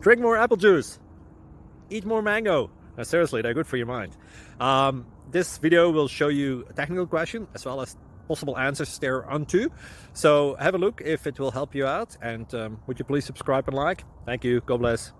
drink more apple juice, eat more mango. No, seriously, they're good for your mind. This video will show you a technical question as well as possible answers thereunto. So have a look if it will help you out, and would you please subscribe and like? Thank you. God bless.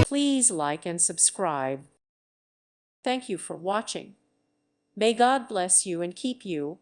Please like and subscribe. Thank you for watching. May God bless you and keep you.